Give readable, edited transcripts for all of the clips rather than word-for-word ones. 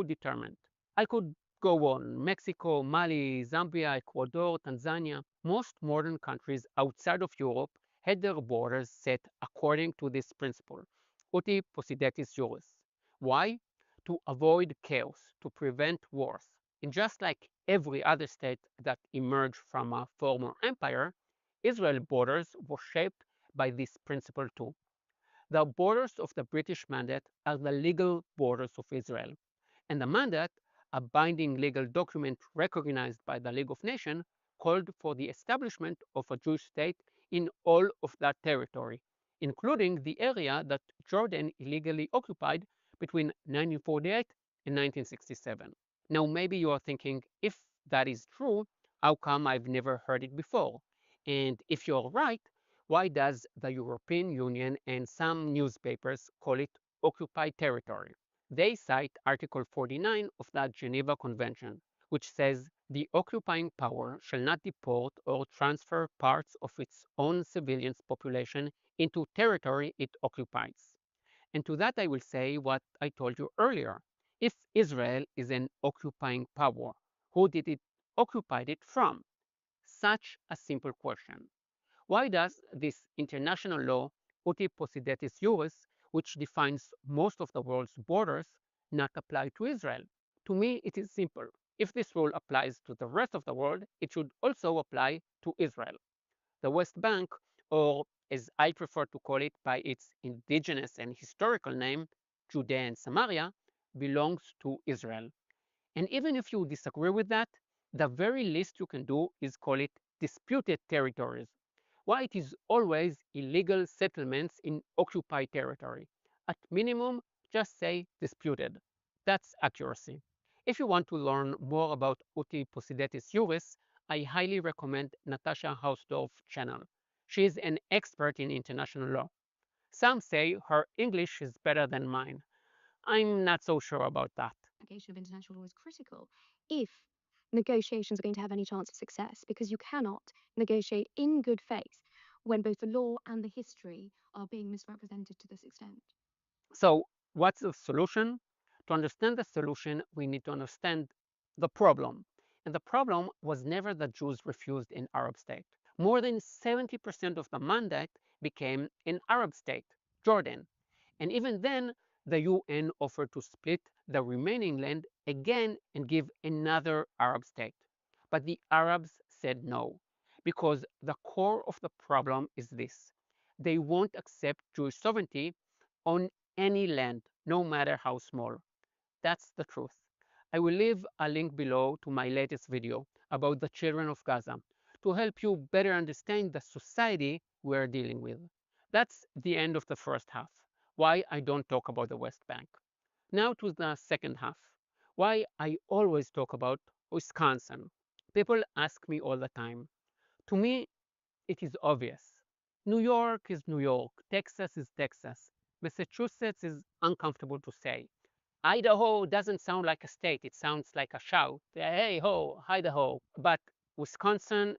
so determined. I could go on. Mexico, Mali, Zambia, Ecuador, Tanzania. Most modern countries outside of Europe had their borders set according to this principle, uti possidetis juris. Why? To avoid chaos, to prevent wars. And just like every other state that emerged from a former empire, Israel's borders were shaped by this principle too. The borders of the British Mandate are the legal borders of Israel, and the Mandate, a binding legal document recognized by the League of Nations, called for the establishment of a Jewish state in all of that territory, including the area that Jordan illegally occupied between 1948 and 1967. Now, maybe you are thinking, if that is true, how come I've never heard it before? And if you're right, why does the European Union and some newspapers call it occupied territory? They cite Article 49 of the Geneva Convention, which says the occupying power shall not deport or transfer parts of its own civilian population into territory it occupies. And to that I will say what I told you earlier. If Israel is an occupying power, who did it occupy it from? Such a simple question. Why does this international law, uti possidetis juris, which defines most of the world's borders, not apply to Israel? To me, it is simple. If this rule applies to the rest of the world, it should also apply to Israel. The West Bank, or as I prefer to call it by its indigenous and historical name, Judea and Samaria, belongs to Israel. And even if you disagree with that, the very least you can do is call it disputed territories. Why it is always illegal settlements in occupied territory. At minimum, just say disputed. That's accuracy. If you want to learn more about uti possidetis juris, I highly recommend Natasha Hausdorff's channel. She is an expert in international law. Some say her English is better than mine. I'm not so sure about that. Of international law is critical if negotiations are going to have any chance of success, because you cannot negotiate in good faith when both the law and the history are being misrepresented to this extent. So, what's the solution? To understand the solution, we need to understand the problem. And the problem was never that Jews refused an Arab state. More than 70% of the mandate became an Arab state, Jordan. And even then, the UN offered to split the remaining land again and give another Arab state. But the Arabs said no, because the core of the problem is this. They won't accept Jewish sovereignty on any land, no matter how small. That's the truth. I will leave a link below to my latest video about the children of Gaza to help you better understand the society we're dealing with. That's the end of the first half, why I don't talk about the West Bank. Now to the second half, why I always talk about Wisconsin. People ask me all the time. To me, it is obvious. New York is New York, Texas is Texas, Massachusetts is uncomfortable to say. Idaho doesn't sound like a state, it sounds like a shout. Hey ho, Idaho. But Wisconsin,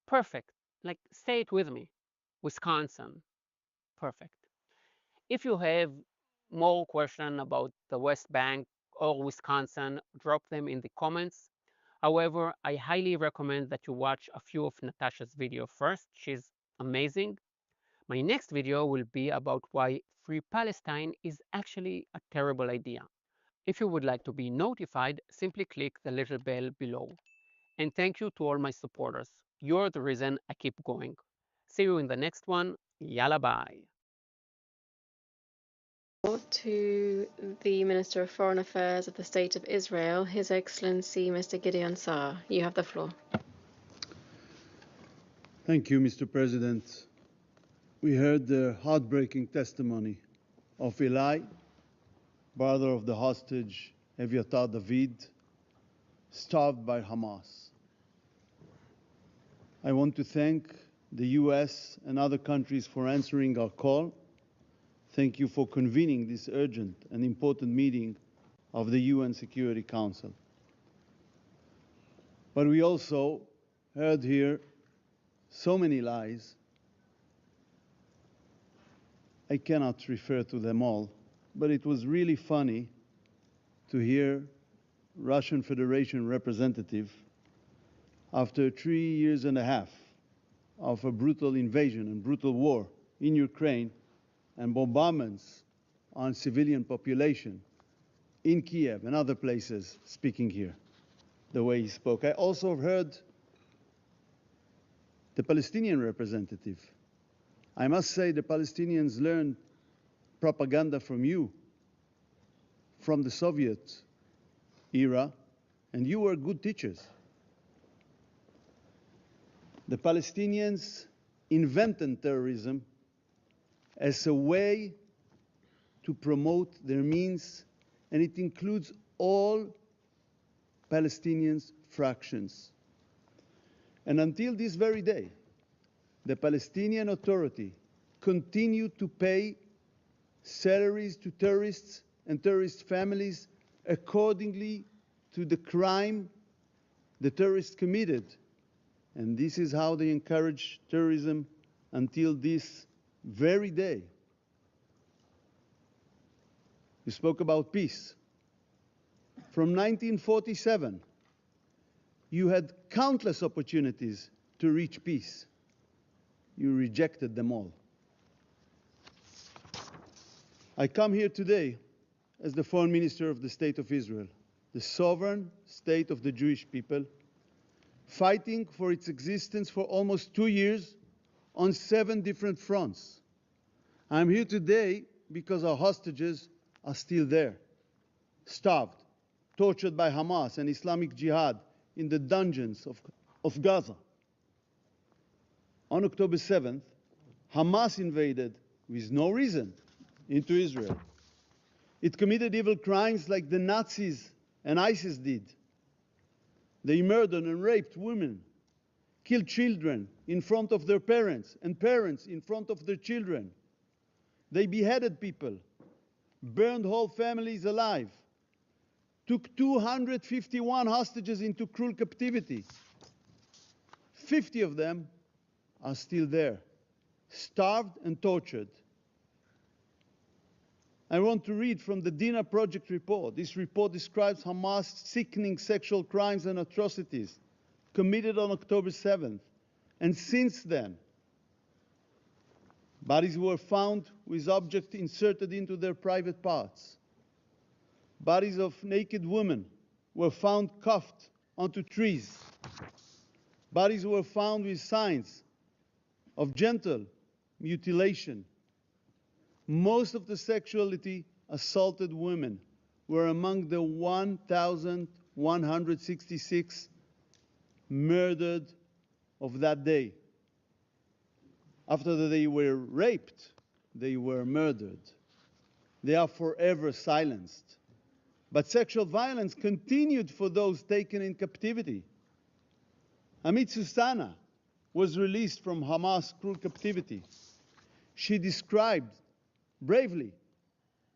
perfect. Like, say it with me. Wisconsin, perfect. If you have more questions about the West Bank or Wisconsin, drop them in the comments. However, I highly recommend that you watch a few of Natasha's videos first. She's amazing. My next video will be about why Free Palestine is actually a terrible idea. If you would like to be notified, simply click the little bell below. And thank you to all my supporters. You're the reason I keep going. See you in the next one. Yalla bye. To the Minister of Foreign Affairs of the State of Israel, His Excellency Mr. Gideon Saar. You have the floor. Thank you, Mr. President. We heard the heartbreaking testimony of Eli, brother of the hostage Eviatar David, starved by Hamas. I want to thank the US and other countries for answering our call. Thank you for convening this urgent and important meeting of the UN Security Council. But we also heard here so many lies. I cannot refer to them all, but it was really funny to hear Russian Federation representative after 3.5 years of a brutal invasion and brutal war in Ukraine and bombardments on civilian population in Kiev and other places speaking here the way he spoke. I also heard the Palestinian representative. I must say the Palestinians learned propaganda from you, from the Soviet era, and you were good teachers. The Palestinians invented terrorism as a way to promote their means, and it includes all Palestinians' fractions. And until this very day, the Palestinian Authority continued to pay salaries to terrorists and terrorist families accordingly to the crime the terrorists committed. And this is how they encourage terrorism until this very day. You spoke about peace. From 1947, you had countless opportunities to reach peace. You rejected them all. I come here today as the Foreign Minister of the State of Israel, the sovereign state of the Jewish people, fighting for its existence for almost 2 years on 7 different fronts. I'm here today because our hostages are still there, starved, tortured by Hamas and Islamic Jihad in the dungeons of Gaza. On October 7th, Hamas invaded with no reason into Israel. It committed evil crimes like the Nazis and ISIS did. They murdered and raped women, killed children in front of their parents, and parents in front of their children. They beheaded people, burned whole families alive, took 251 hostages into cruel captivity. 50 of them are still there, starved and tortured. I want to read from the Dinah Project report. This report describes Hamas' sickening sexual crimes and atrocities committed on October 7th. And since then, bodies were found with objects inserted into their private parts. Bodies of naked women were found cuffed onto trees. Bodies were found with signs of genital mutilation. Most of the sexually assaulted women were among the 1,166 murdered of that day. After they were raped, they were murdered. They are forever silenced. But sexual violence continued for those taken in captivity. Amit Susana was released from Hamas' cruel captivity. She described bravely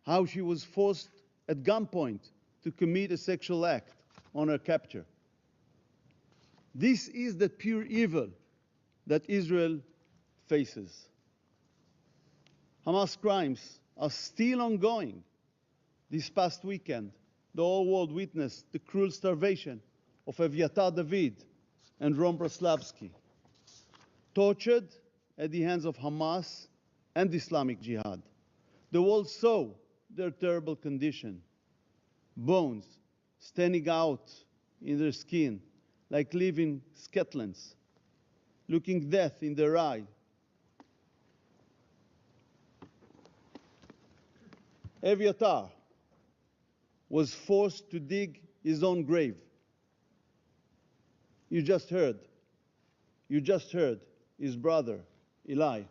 how she was forced at gunpoint to commit a sexual act on her capture. This is the pure evil that Israel faces. Hamas crimes are still ongoing. This past weekend, the whole world witnessed the cruel starvation of Eviatar David and Ron Braslavsky, tortured at the hands of Hamas and Islamic Jihad. The world saw their terrible condition, bones standing out in their skin like living skeletons, looking death in their eye. Eviatar was forced to dig his own grave. You just heard his brother, Eli.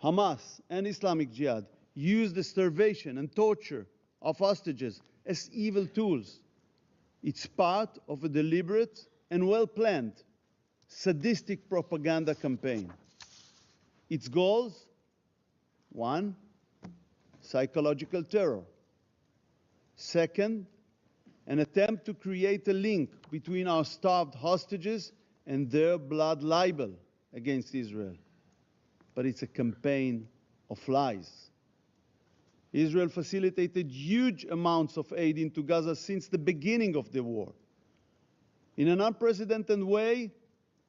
Hamas and Islamic Jihad used the starvation and torture of hostages as evil tools. It's part of a deliberate and well-planned sadistic propaganda campaign. Its goals: 1, psychological terror. 2nd, an attempt to create a link between our starved hostages and their blood libel against Israel. But it's a campaign of lies. Israel facilitated huge amounts of aid into Gaza since the beginning of the war, in an unprecedented way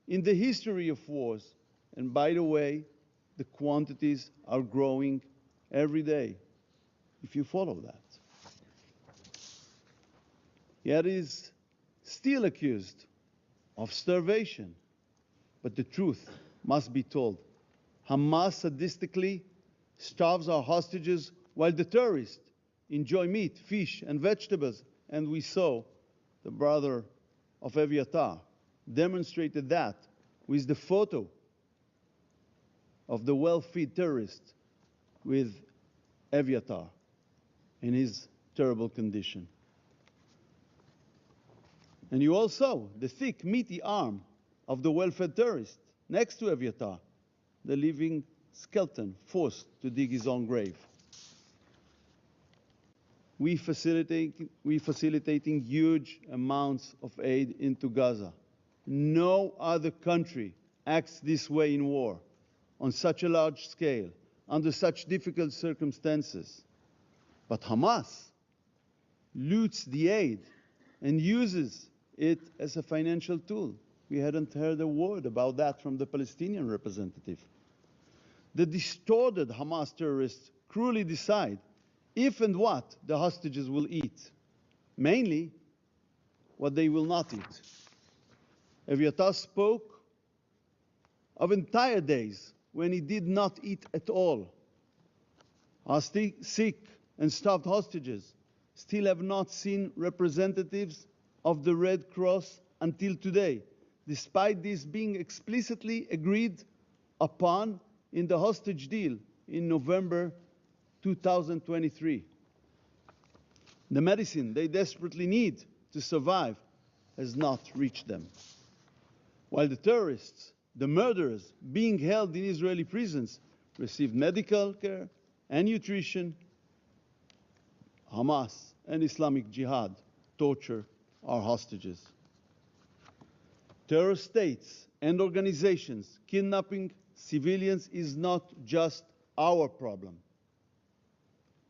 in the history of wars. And by the way, the quantities are growing every day, if you follow that. Yet is still accused of starvation. But the truth must be told. Hamas sadistically starves our hostages while the terrorists enjoy meat, fish, and vegetables. And we saw the brother of Eviatar demonstrated that with the photo of the well-fed terrorist with Eviatar in his terrible condition. And you all saw the thick, meaty arm of the well-fed terrorist next to Eviatar, the living skeleton forced to dig his own grave. We facilitating huge amounts of aid into Gaza. No other country acts this way in war, on such a large scale, under such difficult circumstances. But Hamas loots the aid and uses it as a financial tool. We hadn't heard a word about that from the Palestinian representative. The distorted Hamas terrorists cruelly decide if and what the hostages will eat, mainly what they will not eat. Eviatar spoke of entire days when he did not eat at all. Our sick and starved hostages still have not seen representatives of the Red Cross until today, despite this being explicitly agreed upon in the hostage deal in November 2023. The medicine they desperately need to survive has not reached them. While the terrorists, the murderers being held in Israeli prisons, receive medical care and nutrition, Hamas and Islamic Jihad torture our hostages. Terror states and organizations kidnapping civilians is not just our problem.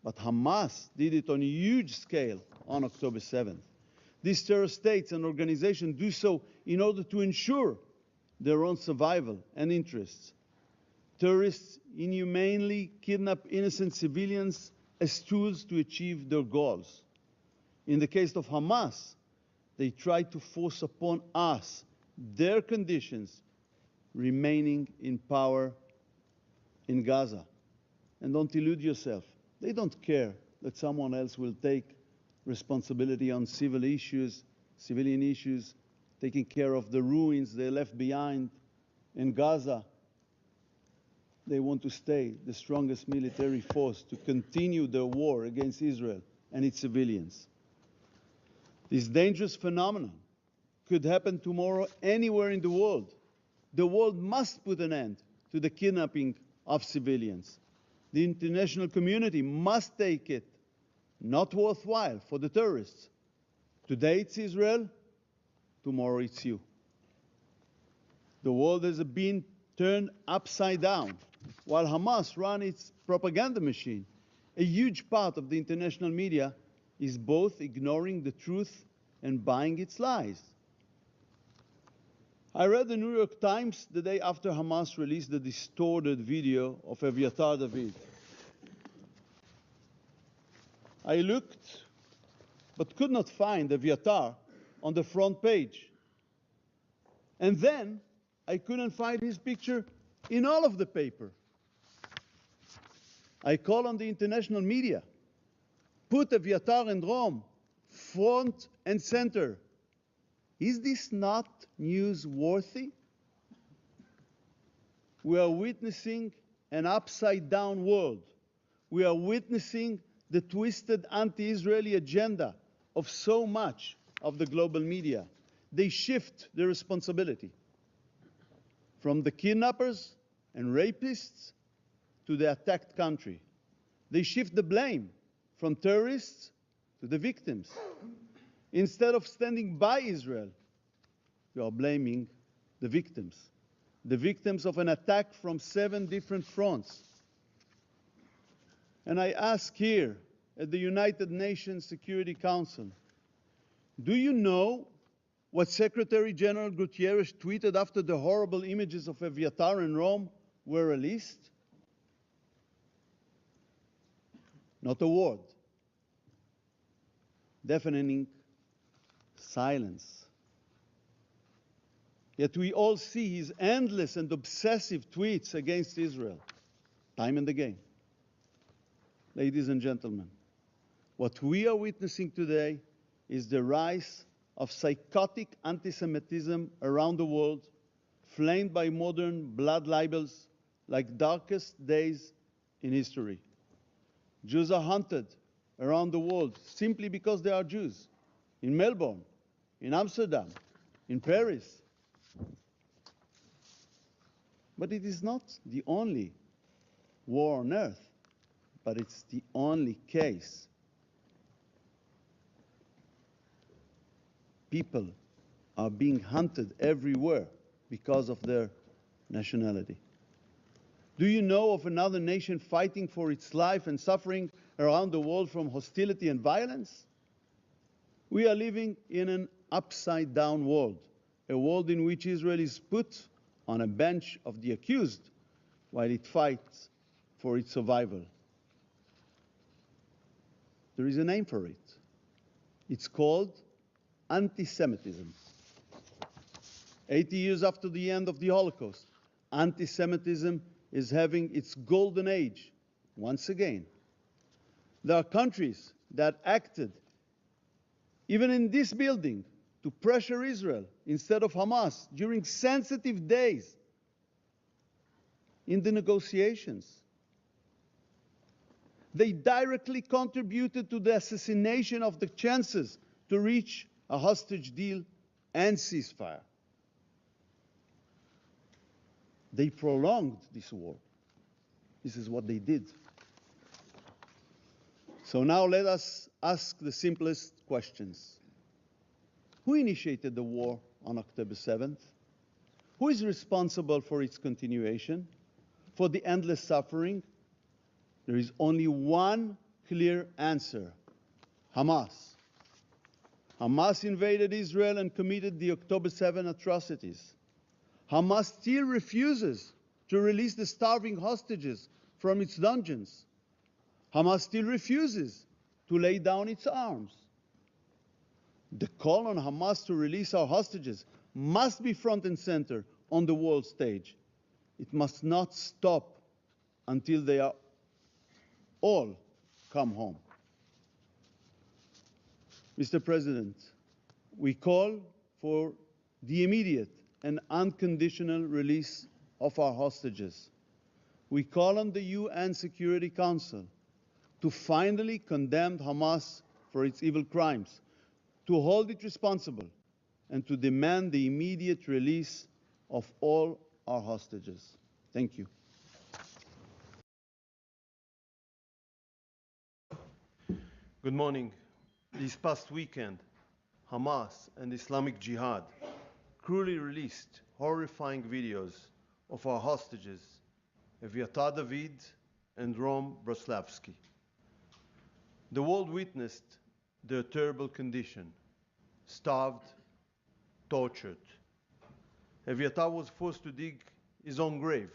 But Hamas did it on a huge scale on October 7th. These terror states and organizations do so in order to ensure their own survival and interests. Terrorists inhumanely kidnap innocent civilians as tools to achieve their goals. In the case of Hamas, they try to force upon us their conditions remaining in power in Gaza. And don't illude yourself. They don't care that someone else will take responsibility on civilian issues, taking care of the ruins they left behind in Gaza. They want to stay the strongest military force to continue their war against Israel and its civilians. This dangerous phenomenon could happen tomorrow anywhere in the world. The world must put an end to the kidnapping of civilians. The international community must take it not worthwhile for the terrorists. Today it's Israel, tomorrow it's you. The world has been turned upside down. While Hamas runs its propaganda machine, a huge part of the international media is both ignoring the truth and buying its lies. I read the New York Times the day after Hamas released the distorted video of Eviatar David. I looked, but could not find Eviatar on the front page. And then I couldn't find his picture in all of the paper. I call on the international media. Put Eviatar and Rome front and center. Is this not newsworthy? We are witnessing an upside-down world. We are witnessing the twisted anti-Israeli agenda of so much of the global media. They shift the responsibility from the kidnappers and rapists to the attacked country. They shift the blame from terrorists to the victims. Instead of standing by Israel, you are blaming the victims of an attack from 7 different fronts. And I ask here at the United Nations Security Council, do you know what Secretary General Gutierrez tweeted after the horrible images of Eviatar and Rome were released? Not a word. Deafening silence. Yet we all see his endless and obsessive tweets against Israel, time and again. Ladies and gentlemen, what we are witnessing today is the rise of psychotic anti-Semitism around the world, flamed by modern blood libels like darkest days in history. Jews are hunted around the world simply because they are Jews. In Melbourne, in Amsterdam, in Paris. But it is not the only war on earth, but it's the only case. People are being hunted everywhere because of their nationality. Do you know of another nation fighting for its life and suffering around the world from hostility and violence? We are living in an upside-down world, a world in which Israel is put on a bench of the accused while it fights for its survival. There is a name for it. It's called anti-Semitism. 80 years after the end of the Holocaust, anti-Semitism is having its golden age once again. There are countries that acted, even in this building, to pressure Israel instead of Hamas during sensitive days in the negotiations. They directly contributed to the assassination of the chances to reach a hostage deal and ceasefire. They prolonged this war. This is what they did. So now let us ask the simplest questions. Who initiated the war on October 7th? Who is responsible for its continuation, for the endless suffering? There is only one clear answer: Hamas. Hamas invaded Israel and committed the October 7 atrocities. Hamas still refuses to release the starving hostages from its dungeons. Hamas still refuses to lay down its arms. The call on Hamas to release our hostages must be front and center on the world stage. It must not stop until they are all come home. Mr. President, we call for the immediate and unconditional release of our hostages. We call on the UN Security Council to finally condemn Hamas for its evil crimes, to hold it responsible, and to demand the immediate release of all our hostages. Thank you. Good morning. This past weekend, Hamas and Islamic Jihad cruelly released horrifying videos of our hostages, Eviatar David and Rom Broslavsky. The world witnessed their terrible condition: starved, tortured. Eviatar was forced to dig his own grave.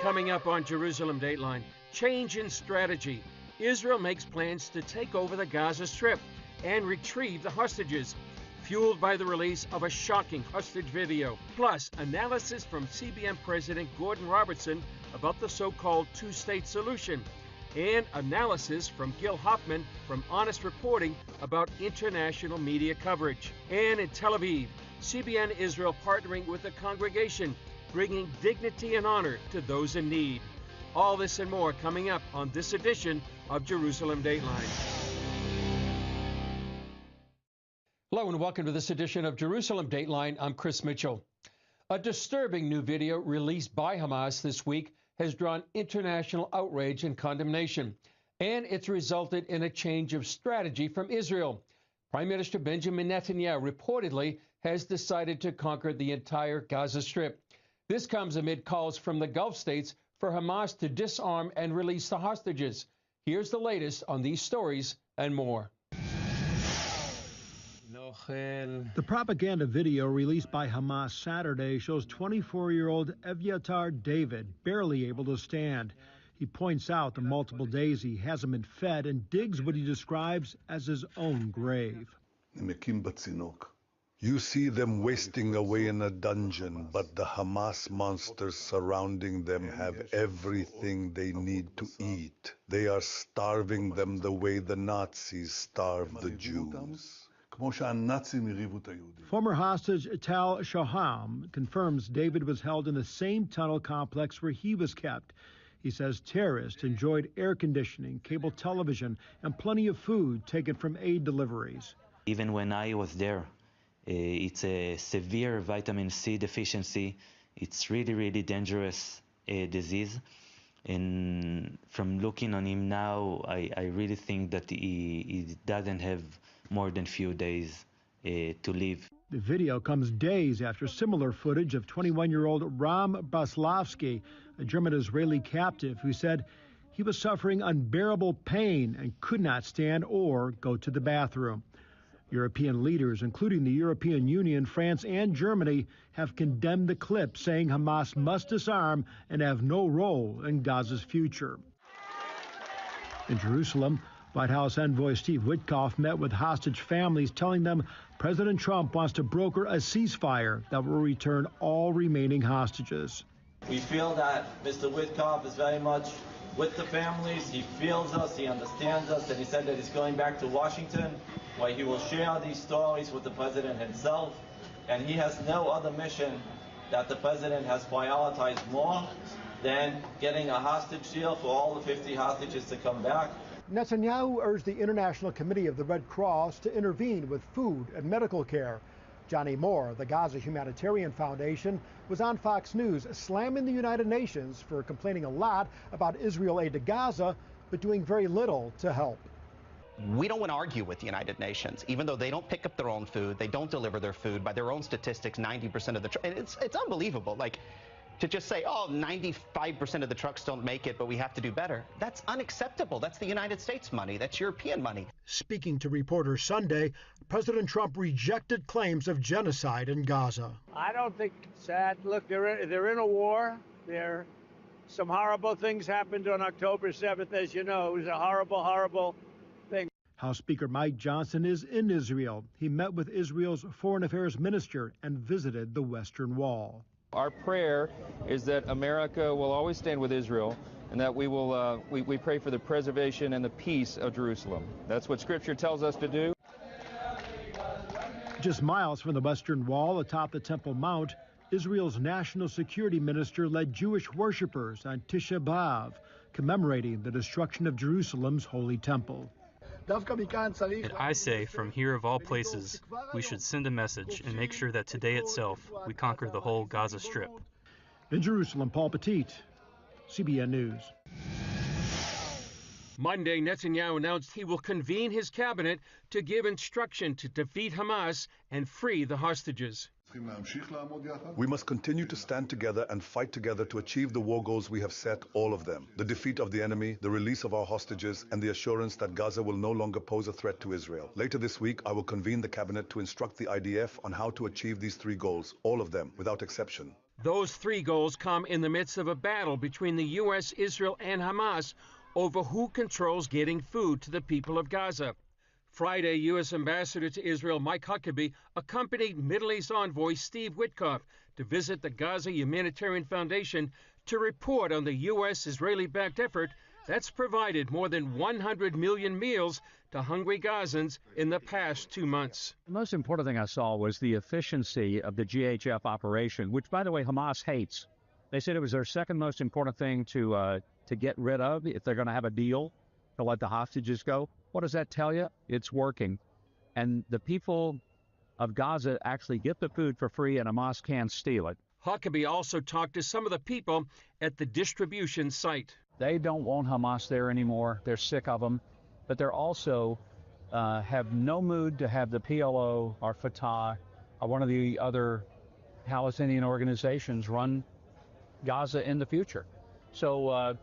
Coming up on Jerusalem Dateline, change in strategy. Israel makes plans to take over the Gaza Strip and retrieve the hostages, fueled by the release of a shocking hostage video. Plus, analysis from CBN President Gordon Robertson about the so-called two-state solution. and analysis from Gil Hoffman from Honest Reporting about international media coverage. And in Tel Aviv, CBN Israel partnering with the congregation, bringing dignity and honor to those in need. All this and more coming up on this edition of Jerusalem Dateline. Hello and welcome to this edition of Jerusalem Dateline. I'm Chris Mitchell. A disturbing new video released by Hamas this week has drawn international outrage and condemnation, and it's resulted in a change of strategy from Israel. Prime Minister Benjamin Netanyahu reportedly has decided to conquer the entire Gaza Strip. This comes amid calls from the Gulf states for Hamas to disarm and release the hostages. Here's the latest on these stories and more. The propaganda video released by Hamas Saturday shows 24-year-old Eviatar David barely able to stand. He points out the multiple days he hasn't been fed and digs what he describes as his own grave. You see them wasting away in a dungeon, but the Hamas monsters surrounding them have everything they need to eat. They are starving them the way the Nazis starved the Jews. Former hostage Tal Shaham confirms David was held in the same tunnel complex where he was kept. He says terrorists enjoyed air conditioning, cable television, and plenty of food taken from aid deliveries. Even when I was there, it's a severe vitamin C deficiency. It's really dangerous disease. And from looking on him now, I really think that he doesn't have more than few days to live. The video comes days after similar footage of 21-year-old Ram Braslavsky, a German-Israeli captive who said he was suffering unbearable pain and could not stand or go to the bathroom. European leaders, including the European Union, France, and Germany, have condemned the clip, saying Hamas must disarm and have no role in Gaza's future. In Jerusalem, White House envoy Steve Witkoff met with hostage families, telling them President Trump wants to broker a ceasefire that will return all remaining hostages. We feel that Mr. Witkoff is very much with the families. He feels us, he understands us, and he said that he's going back to Washington, where he will share these stories with the president himself. And he has no other mission that the president has prioritized more than getting a hostage deal for all the 50 hostages to come back. Netanyahu urged the International Committee of the Red Cross to intervene with food and medical care. Johnny Moore, the Gaza Humanitarian Foundation, was on Fox News slamming the United Nations for complaining a lot about Israel aid to Gaza, but doing very little to help. We don't want to argue with the United Nations, even though they don't pick up their own food, they don't deliver their food. By their own statistics, 90% of the it's unbelievable. Like, to just say, oh, 95% of the trucks don't make it, but we have to do better. That's unacceptable. That's the United States money. That's European money. Speaking to reporters Sunday, President Trump rejected claims of genocide in Gaza. I don't think it's sad. Look, they're in a war. Some horrible things happened on October 7th, as you know. It was a horrible thing. House Speaker Mike Johnson is in Israel. He met with Israel's Foreign Affairs Minister and visited the Western Wall. Our prayer is that America will always stand with Israel, and that we will we pray for the preservation and the peace of Jerusalem. That's what Scripture tells us to do. Just miles from the Western Wall atop the Temple Mount, Israel's national security minister led Jewish worshippers on Tisha B'Av, commemorating the destruction of Jerusalem's holy temple. And I say, from here of all places, we should send a message and make sure that today itself we conquer the whole Gaza Strip. In Jerusalem, Paul Petit, CBN News. Monday, Netanyahu announced he will convene his cabinet to give instruction to defeat Hamas and free the hostages. We must continue to stand together and fight together to achieve the war goals we have set, all of them. The defeat of the enemy, the release of our hostages, and the assurance that Gaza will no longer pose a threat to Israel. Later this week, I will convene the cabinet to instruct the IDF on how to achieve these three goals, all of them, without exception. Those three goals come in the midst of a battle between the U.S., Israel, and Hamas over who controls getting food to the people of Gaza. Friday, U.S. Ambassador to Israel Mike Huckabee accompanied Middle East envoy Steve Witkoff to visit the Gaza Humanitarian Foundation to report on the U.S.-Israeli-backed effort that's provided more than 100 million meals to hungry Gazans in the past 2 months. The most important thing I saw was the efficiency of the GHF operation, which, by the way, Hamas hates. They said it was their second most important thing to get rid of if they're going to have a deal to let the hostages go. What does that tell you? It's working. And the people of Gaza actually get the food for free, and Hamas can't steal it. Huckabee also talked to some of the people at the distribution site. They don't want Hamas there anymore. They're sick of them. But they're also have no mood to have the PLO or Fatah or one of the other Palestinian organizations run Gaza in the future. So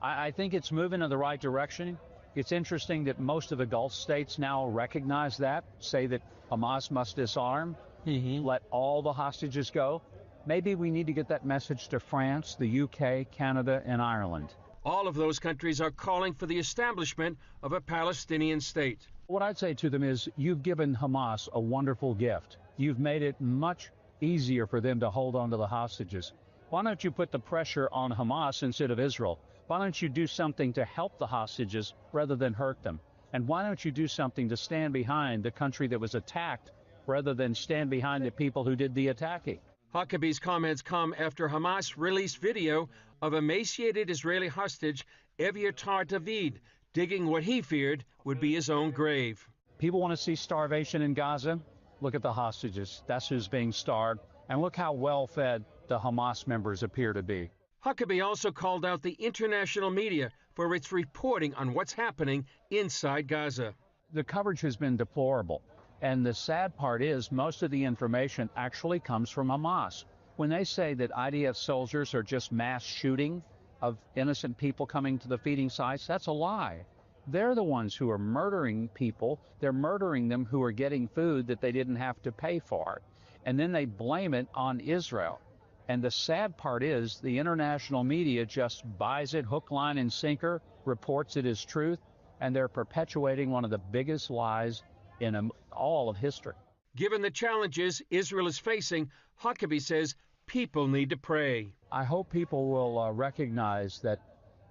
I think it's moving in the right direction. It's interesting that most of the Gulf states now recognize that, say that Hamas must disarm, let all the hostages go. Maybe we need to get that message to France, the UK, Canada, and Ireland. All of those countries are calling for the establishment of a Palestinian state. What I'd say to them is, you've given Hamas a wonderful gift. You've made it much easier for them to hold on to the hostages. Why don't you put the pressure on Hamas instead of Israel? Why don't you do something to help the hostages rather than hurt them? And why don't you do something to stand behind the country that was attacked rather than stand behind the people who did the attacking? Huckabee's comments come after Hamas released video of emaciated Israeli hostage Eviatar David digging what he feared would be his own grave. People want to see starvation in Gaza? Look at the hostages. That's who's being starved. And look how well fed the Hamas members appear to be. Huckabee also called out the international media for its reporting on what's happening inside Gaza. The coverage has been deplorable. And the sad part is most of the information actually comes from Hamas. When they say that IDF soldiers are just mass shooting of innocent people coming to the feeding sites, that's a lie. They're the ones who are murdering people. They're murdering them who are getting food that they didn't have to pay for. And then they blame it on Israel. And the sad part is the international media just buys it hook, line, and sinker, reports it as truth, and they're perpetuating one of the biggest lies in all of history. Given the challenges Israel is facing, Huckabee says people need to pray. I hope people will recognize that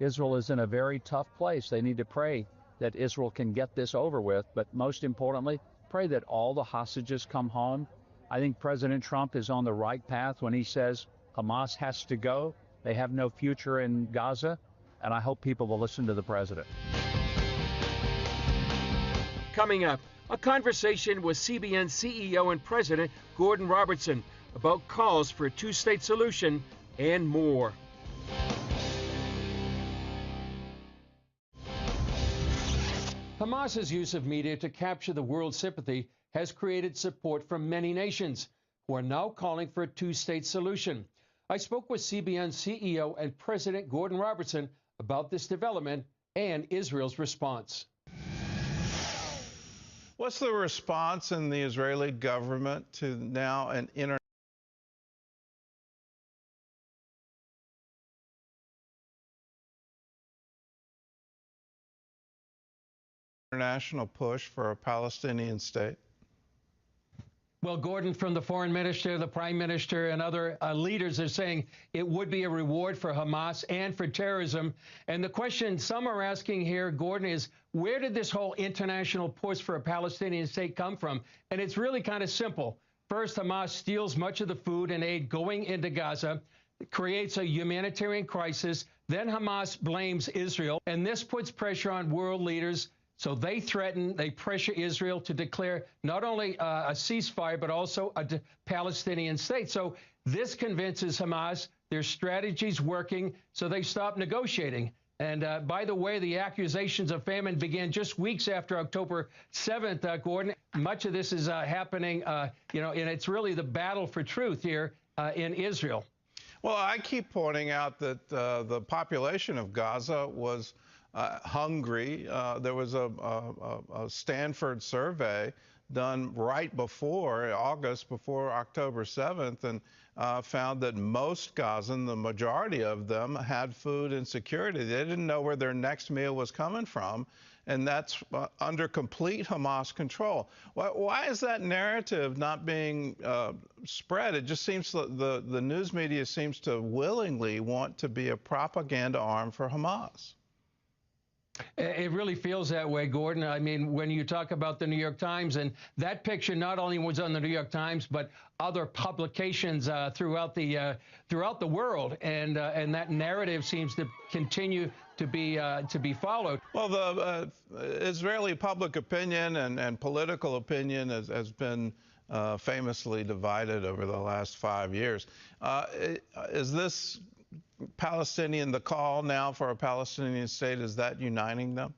Israel is in a very tough place. They need to pray that Israel can get this over with, but most importantly, pray that all the hostages come home. I think President Trump is on the right path when he says Hamas has to go. They have no future in Gaza, and I hope people will listen to the president. Coming up, a conversation with CBN CEO and President Gordon Robertson about calls for a two-state solution and more. Hamas's use of media to capture the world's sympathy has created support from many nations who are now calling for a two-state solution. I spoke with CBN CEO and President Gordon Robertson about this development and Israel's response. What's the response in the Israeli government to now an international push for a Palestinian state? Well, Gordon, from the foreign minister, the prime minister, and other leaders are saying it would be a reward for Hamas and for terrorism. And the question some are asking here, Gordon, is where did this whole international push for a Palestinian state come from? And it's really kind of simple. First, Hamas steals much of the food and aid going into Gaza, creates a humanitarian crisis. Then Hamas blames Israel, and this puts pressure on world leaders. So they pressure Israel to declare not only a ceasefire, but also a Palestinian state. So this convinces Hamas their strategy's working, so they stop negotiating. And by the way, the accusations of famine began just weeks after October 7th, Gordon. Much of this is happening, and it's really the battle for truth here in Israel. Well, I keep pointing out that the population of Gaza was hungry. There was a Stanford survey done right before August, before October 7th, and found that most Gazans, the majority of them, had food insecurity. They didn't know where their next meal was coming from, and that's under complete Hamas control. Why is that narrative not being spread? It just seems the news media seems to willingly want to be a propaganda arm for Hamas. It really feels that way, Gordon. I mean, when you talk about the New York Times, and that picture not only was on the New York Times, but other publications throughout the world, and that narrative seems to continue to be followed. Well, the Israeli public opinion and political opinion has been famously divided over the last 5 years. Is this Palestinian, the call now for a Palestinian state, is that uniting them?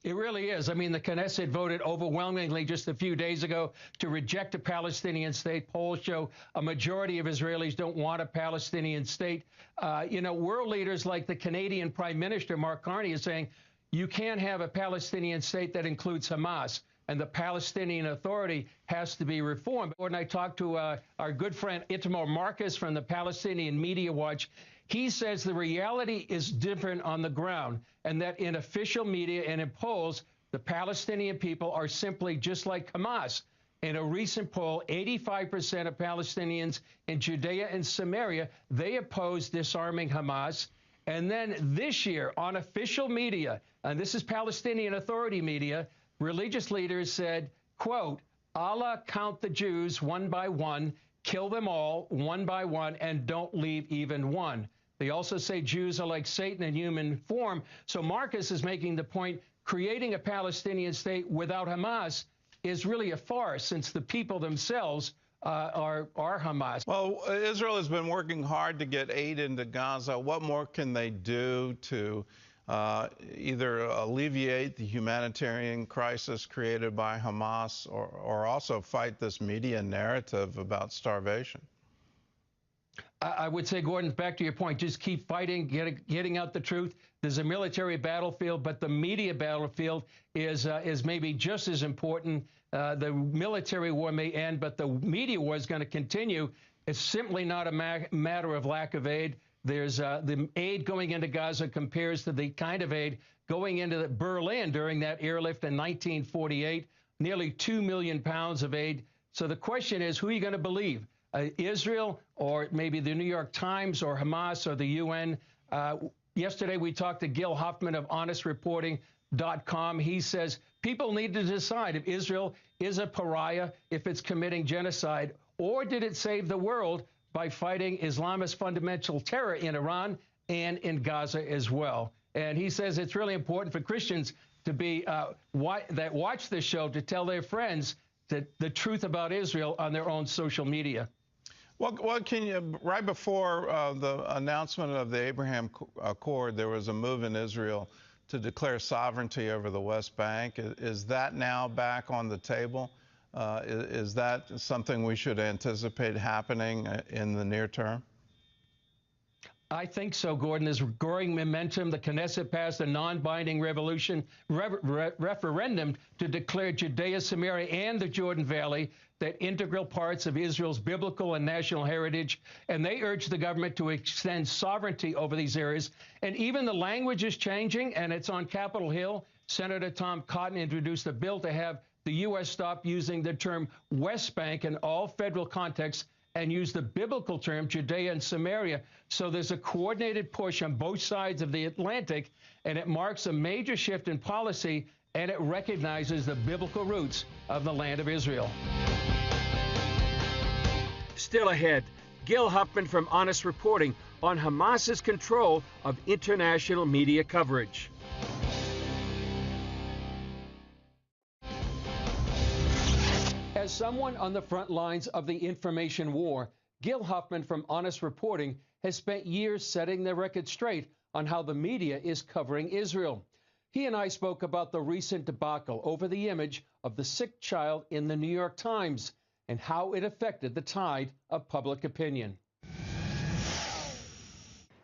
It really is. I mean, the Knesset voted overwhelmingly just a few days ago to reject a Palestinian state. Polls show a majority of Israelis don't want a Palestinian state. World leaders like the Canadian Prime Minister, Mark Carney, is saying you can't have a Palestinian state that includes Hamas, and the Palestinian Authority has to be reformed. When I talked to our good friend Itamar Marcus from the Palestinian Media Watch, he says the reality is different on the ground, and that in official media and in polls, the Palestinian people are simply just like Hamas. In a recent poll, 85% of Palestinians in Judea and Samaria, they oppose disarming Hamas. And then this year on official media, and this is Palestinian Authority media, religious leaders said, quote, Allah count the Jews one by one, kill them all one by one, and don't leave even one. They also say Jews are like Satan in human form. So Marcus is making the point, creating a Palestinian state without Hamas is really a farce, since the people themselves are Hamas. Well, Israel has been working hard to get aid into Gaza. What more can they do to either alleviate the humanitarian crisis created by Hamas or also fight this media narrative about starvation? I would say, Gordon, back to your point, just keep fighting, getting out the truth. There's a military battlefield, but the media battlefield is maybe just as important. The military war may end, but the media war is going to continue. It's simply not a matter of lack of aid. There's the aid going into Gaza compares to the kind of aid going into Berlin during that airlift in 1948, nearly 2 million pounds of aid. So the question is, who are you going to believe? Israel, or maybe the New York Times, or Hamas, or the UN. Yesterday, we talked to Gil Huffman of HonestReporting.com. He says people need to decide if Israel is a pariah, if it's committing genocide, or did it save the world by fighting Islamist fundamental terror in Iran and in Gaza as well. And he says it's really important for Christians to be that watch this show to tell their friends the truth about Israel on their own social media. Well, can you, right before the announcement of the Abraham Accord, there was a move in Israel to declare sovereignty over the West Bank. Is that now back on the table? Is that something we should anticipate happening in the near term? I think so, Gordon. There's growing momentum. The Knesset passed a non-binding referendum to declare Judea, Samaria, and the Jordan Valley that integral parts of Israel's biblical and national heritage, and they urged the government to extend sovereignty over these areas. And even the language is changing, and it's on Capitol Hill. Senator Tom Cotton introduced a bill to have the U.S. stop using the term West Bank in all federal contexts and use the biblical term Judea and Samaria. So there's a coordinated push on both sides of the Atlantic, and it marks a major shift in policy, and it recognizes the biblical roots of the land of Israel. Still ahead, Gil Huffman from Honest Reporting on Hamas's control of international media coverage. As someone on the front lines of the information war, Gil Huffman from Honest Reporting has spent years setting the record straight on how the media is covering Israel. He and I spoke about the recent debacle over the image of the sick child in the New York Times and how it affected the tide of public opinion.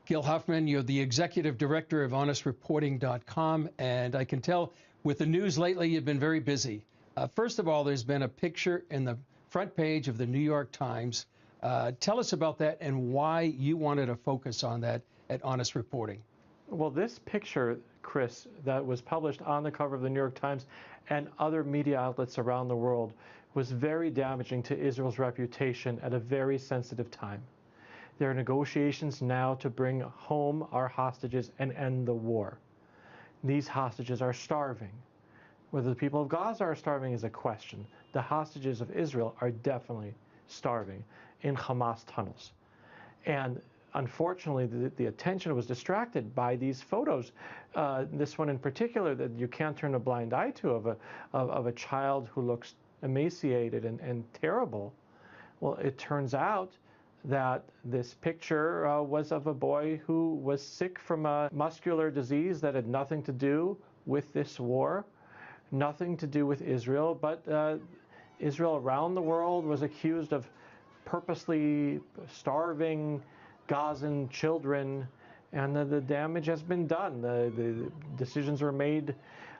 Gil Huffman, you're the executive director of HonestReporting.com, and I can tell with the news lately you've been very busy. First of all, there's been a picture in the front page of the New York Times. Tell us about that and why you wanted to focus on that at Honest Reporting. Well, this picture, Chris, that was published on the cover of the New York Times and other media outlets around the world was very damaging to Israel's reputation at a very sensitive time. There are negotiations now to bring home our hostages and end the war. These hostages are starving. Whether the people of Gaza are starving is a question. The hostages of Israel are definitely starving in Hamas tunnels. And unfortunately, the attention was distracted by these photos. This one in particular that you can't turn a blind eye to of a child who looks emaciated and terrible. Well, it turns out that this picture was of a boy who was sick from a muscular disease that had nothing to do with this war, nothing to do with Israel, but Israel around the world was accused of purposely starving Gazan children, and the damage has been done. The decisions were made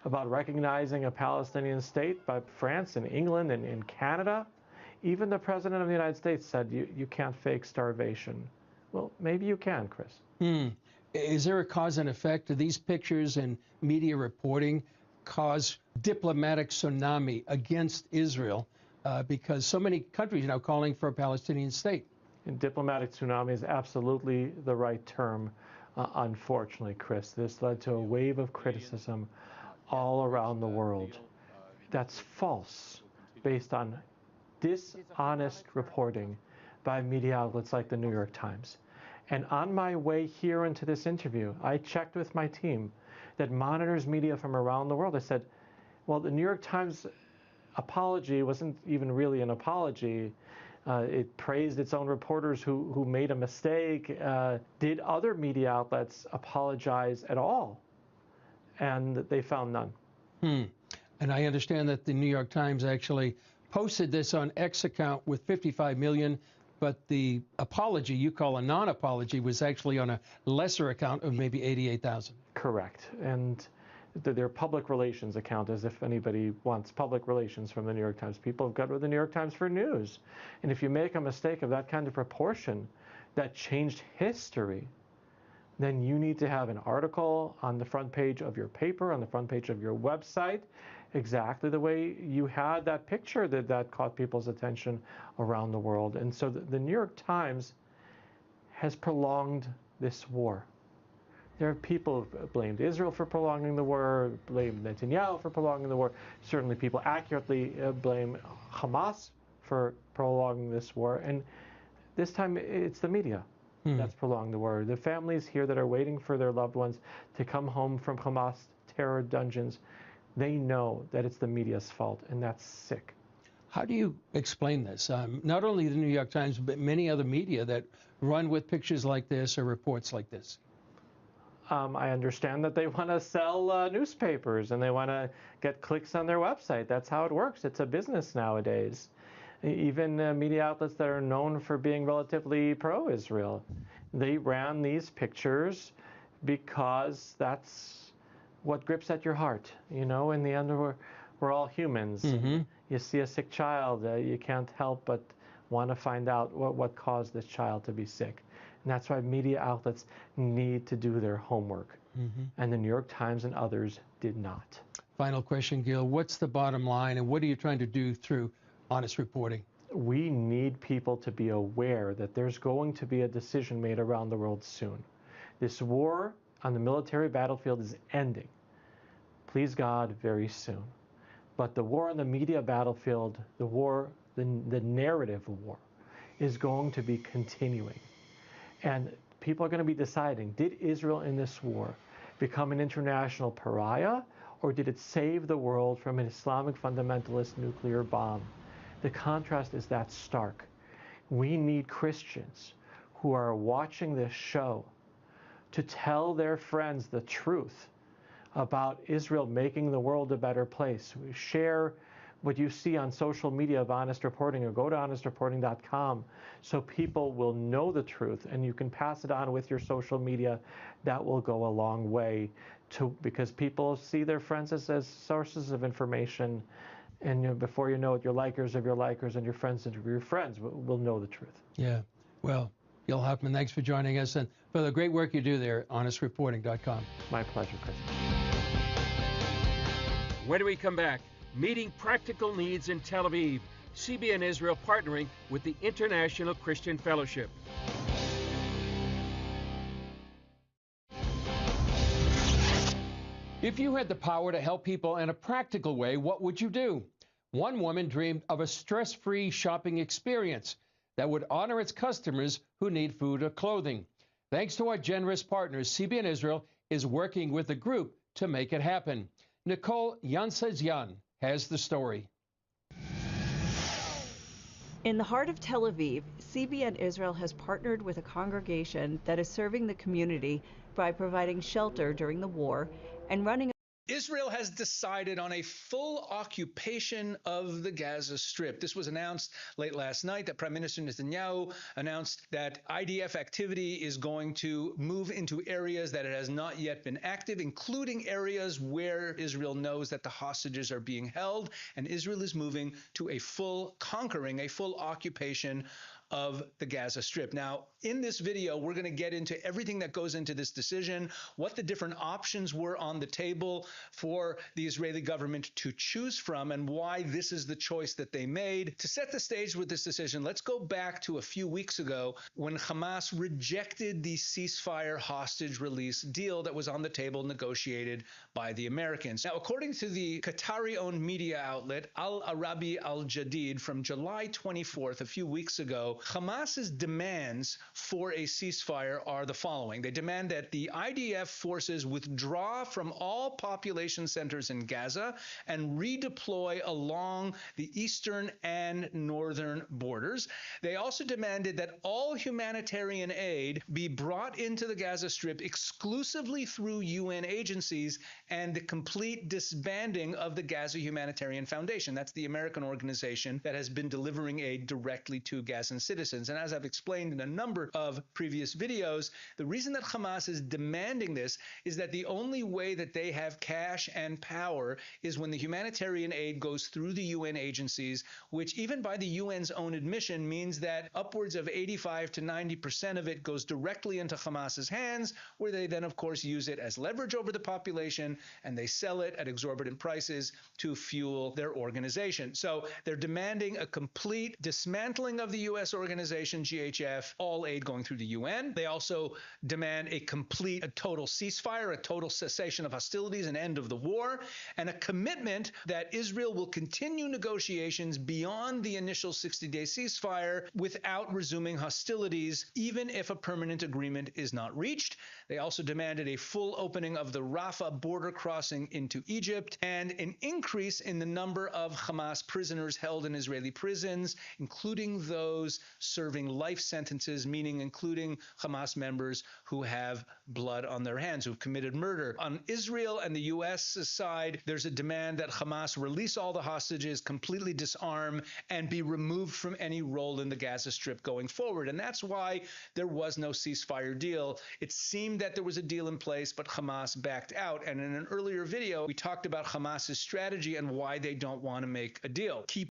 about recognizing a Palestinian state by France and England and in Canada. Even the President of the United States said you can't fake starvation. Well, maybe you can, Chris. Is there a cause and effect? Do these pictures and media reporting cause diplomatic tsunami against Israel because so many countries are now calling for a Palestinian state? And diplomatic tsunami is absolutely the right term, unfortunately, Chris. This led to a wave of criticism all around the world. That's false, based on dishonest reporting by media outlets like the New York Times. And on my way here into this interview, I checked with my team that monitors media from around the world. I said, well, the New York Times apology wasn't even really an apology. It praised its own reporters who made a mistake. Did other media outlets apologize at all? And they found none. And I understand that the New York Times actually posted this on X account with 55 million, but the apology you call a non-apology was actually on a lesser account of maybe 88,000. Correct. And their public relations account, as if anybody wants public relations from the New York Times. People have got with the New York Times for news. And if you make a mistake of that kind of proportion that changed history, then you need to have an article on the front page of your paper, on the front page of your website, exactly the way you had that picture that caught people's attention around the world. And so the New York Times has prolonged this war. There are people who blamed Israel for prolonging the war, blamed Netanyahu for prolonging the war. Certainly people accurately blame Hamas for prolonging this war. And this time it's the media that's prolonged the war. The families here that are waiting for their loved ones to come home from Hamas terror dungeons, they know that it's the media's fault, and that's sick. How do you explain this? Not only the New York Times, but many other media that run with pictures like this or reports like this. I understand that they want to sell newspapers and they want to get clicks on their website. That's how it works. It's a business nowadays. Even media outlets that are known for being relatively pro-Israel, they ran these pictures because that's what grips at your heart. You know, in the end, we're all humans. You see a sick child, you can't help but want to find out what caused this child to be sick. And that's why media outlets need to do their homework. And the New York Times and others did not. Final question, Gil. What's the bottom line, and what are you trying to do through honest reporting? We need people to be aware that there's going to be a decision made around the world soon. This war on the military battlefield is ending, please God, very soon. But the war on the media battlefield, the narrative war, is going to be continuing. And people are going to be deciding, did Israel in this war become an international pariah, or did it save the world from an Islamic fundamentalist nuclear bomb? The contrast is that stark. We need Christians who are watching this show to tell their friends the truth about Israel making the world a better place. Share what you see on social media of Honest Reporting, or go to honestreporting.com so people will know the truth, and you can pass it on with your social media. That will go a long way because people see their friends as sources of information, and before you know it, your likers of your likers and your friends of your friends will know the truth. Yeah. Well, Gil Huffman, thanks for joining us and for the great work you do there at honestreporting.com. My pleasure, Chris. When we come back, meeting practical needs in Tel Aviv, CBN Israel partnering with the International Christian Fellowship. If you had the power to help people in a practical way, what would you do? One woman dreamed of a stress-free shopping experience that would honor its customers who need food or clothing. Thanks to our generous partners, CBN Israel is working with the group to make it happen. Nicole Yansazyan has the story. In the heart of Tel Aviv, CBN Israel has partnered with a congregation that is serving the community by providing shelter during the war and running. Israel has decided on a full occupation of the Gaza Strip. This was announced late last night that Prime Minister Netanyahu announced that IDF activity is going to move into areas that it has not yet been active, including areas where Israel knows that the hostages are being held, and Israel is moving to a full occupation of the Gaza Strip. Now, in this video, we're going to get into everything that goes into this decision, what the different options were on the table for the Israeli government to choose from, and why this is the choice that they made. To set the stage with this decision, let's go back to a few weeks ago when Hamas rejected the ceasefire hostage release deal that was on the table negotiated by the Americans. Now, according to the Qatari-owned media outlet Al Arabi Al Jadid from July 24th, a few weeks ago, Hamas's demands for a ceasefire are the following. They demand that the IDF forces withdraw from all population centers in Gaza and redeploy along the eastern and northern borders. They also demanded that all humanitarian aid be brought into the Gaza Strip exclusively through UN agencies and the complete disbanding of the Gaza Humanitarian Foundation. That's the American organization that has been delivering aid directly to Gazan citizens. And as I've explained in a number of previous videos, the reason that Hamas is demanding this is that the only way that they have cash and power is when the humanitarian aid goes through the UN agencies, which even by the UN's own admission means that upwards of 85 to 90% of it goes directly into Hamas's hands, where they then, of course, use it as leverage over the population, and they sell it at exorbitant prices to fuel their organization. So they're demanding a complete dismantling of the U.S. organization, GHF, all aid going through the UN. They also demand a total ceasefire, a total cessation of hostilities, an end of the war, and a commitment that Israel will continue negotiations beyond the initial 60-day ceasefire without resuming hostilities, even if a permanent agreement is not reached. They also demanded a full opening of the Rafah border crossing into Egypt and an increase in the number of Hamas prisoners held in Israeli prisons, including those serving life sentences, meaning including Hamas members who have blood on their hands, who've committed murder. On Israel and the U.S. side, there's a demand that Hamas release all the hostages, completely disarm, and be removed from any role in the Gaza Strip going forward. And that's why there was no ceasefire deal. It seemed that there was a deal in place, but Hamas backed out. And in an earlier video, we talked about Hamas's strategy and why they don't want to make a deal. Key